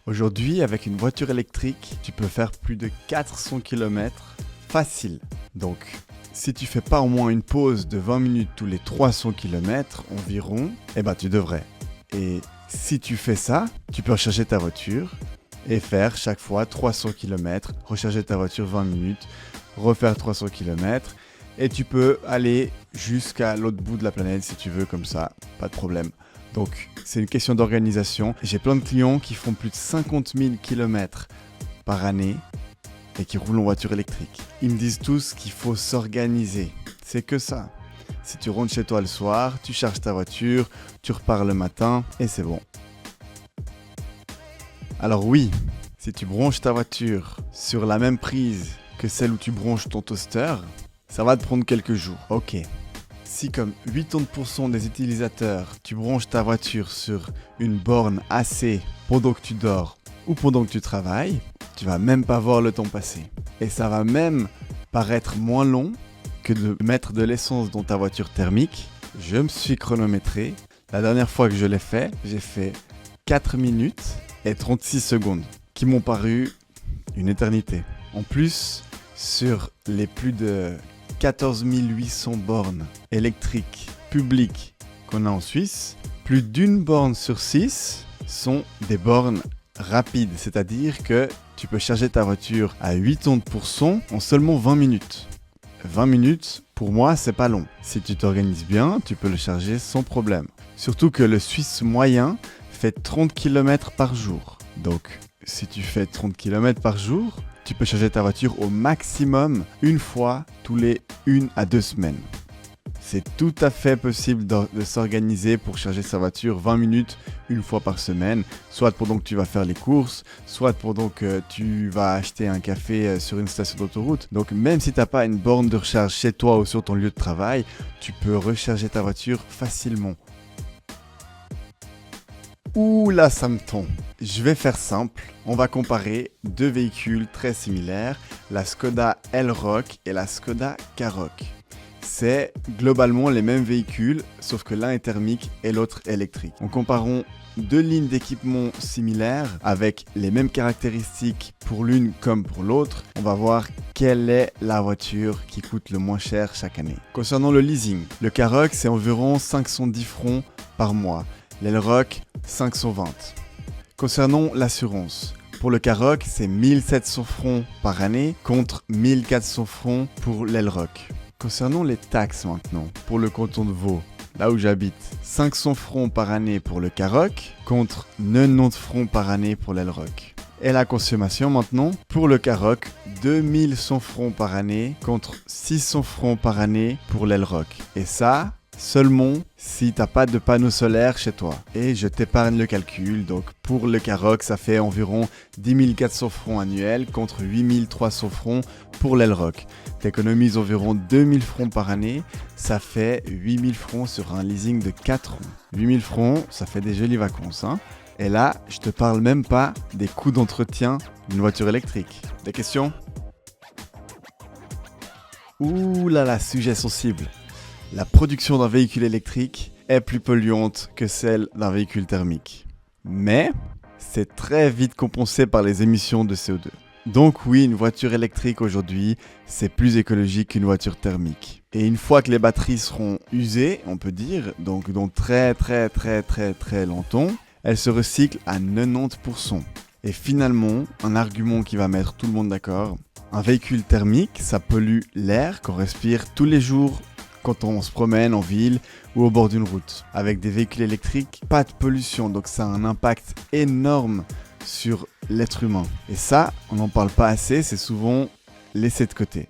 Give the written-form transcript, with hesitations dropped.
Aujourd'hui, avec une voiture électrique, tu peux faire plus de 400 km facile. Donc, si tu fais pas au moins une pause de 20 minutes tous les 300 km environ, tu devrais. Et si tu fais ça, tu peux recharger ta voiture et faire chaque fois 300 km, recharger ta voiture 20 minutes, refaire 300 km et tu peux aller jusqu'à l'autre bout de la planète si tu veux comme ça, pas de problème. Donc, c'est une question d'organisation. J'ai plein de clients qui font plus de 50 000 km par année et qui roulent en voiture électrique. Ils me disent tous qu'il faut s'organiser. C'est que ça. Si tu rentres chez toi le soir, tu charges ta voiture, tu repars le matin et c'est bon. Alors oui, si tu branches ta voiture sur la même prise que celle où tu branches ton toaster, ça va te prendre quelques jours. Ok. Si comme 80% des utilisateurs, tu branches ta voiture sur une borne AC pendant que tu dors ou pendant que tu travailles, tu vas même pas voir le temps passer. Et ça va même paraître moins long que de mettre de l'essence dans ta voiture thermique. Je me suis chronométré. La dernière fois que je l'ai fait, j'ai fait 4 minutes et 36 secondes, qui m'ont paru une éternité. En plus, sur les plus de 14 800 bornes électriques publiques qu'on a en Suisse, plus d'une borne sur 6 sont des bornes rapides, c'est-à-dire que tu peux charger ta voiture à 80% en seulement 20 minutes. 20 minutes, pour moi, c'est pas long. Si tu t'organises bien, tu peux le charger sans problème. Surtout que le Suisse moyen fait 30 km par jour. Donc, si tu fais 30 km par jour, tu peux charger ta voiture au maximum une fois tous les 1 à 2 semaines. C'est tout à fait possible de s'organiser pour charger sa voiture 20 minutes une fois par semaine, soit pendant que tu vas faire les courses, soit pendant que tu vas acheter un café sur une station d'autoroute. Donc même si tu n'as pas une borne de recharge chez toi ou sur ton lieu de travail, tu peux recharger ta voiture facilement. Ouh là, ça me tend. Je vais faire simple. On va comparer deux véhicules très similaires, la Skoda Elroq et la Skoda Karoq. C'est globalement les mêmes véhicules, sauf que l'un est thermique et l'autre électrique. En comparant deux lignes d'équipement similaires avec les mêmes caractéristiques pour l'une comme pour l'autre, on va voir quelle est la voiture qui coûte le moins cher chaque année. Concernant le leasing, le Karoq c'est environ 510 francs par mois, l'Elroq 520. Concernant l'assurance, pour le Karoq c'est 1700 francs par année contre 1400 francs pour l'Elroq. Concernant les taxes maintenant, pour le canton de Vaud, là où j'habite, 500 francs par année pour le Karoq contre 90 francs par année pour l'Elroq. Et la consommation maintenant, pour le Karoq, 2100 francs par année contre 600 francs par année pour l'Elroq. Et ça, seulement si t'as pas de panneau solaire chez toi. Et je t'épargne le calcul, donc pour le Karoq, ça fait environ 10 400 francs annuels contre 8 300 francs pour l'Elroq. T'économises environ 2000 francs par année, ça fait 8000 francs sur un leasing de 4 ans. 8000 francs, ça fait des jolies vacances, hein. Et là, je te parle même pas des coûts d'entretien d'une voiture électrique. Des questions ? Ouh là là, sujet sensible. La production d'un véhicule électrique est plus polluante que celle d'un véhicule thermique. Mais c'est très vite compensé par les émissions de CO2. Donc oui, une voiture électrique aujourd'hui, c'est plus écologique qu'une voiture thermique. Et une fois que les batteries seront usées, on peut dire, donc dans très longtemps, elles se recyclent à 90%. Et finalement, un argument qui va mettre tout le monde d'accord, un véhicule thermique, ça pollue l'air qu'on respire tous les jours quand on se promène en ville ou au bord d'une route. Avec des véhicules électriques, pas de pollution, donc ça a un impact énorme sur l'être humain. Et ça, on n'en parle pas assez, c'est souvent laissé de côté.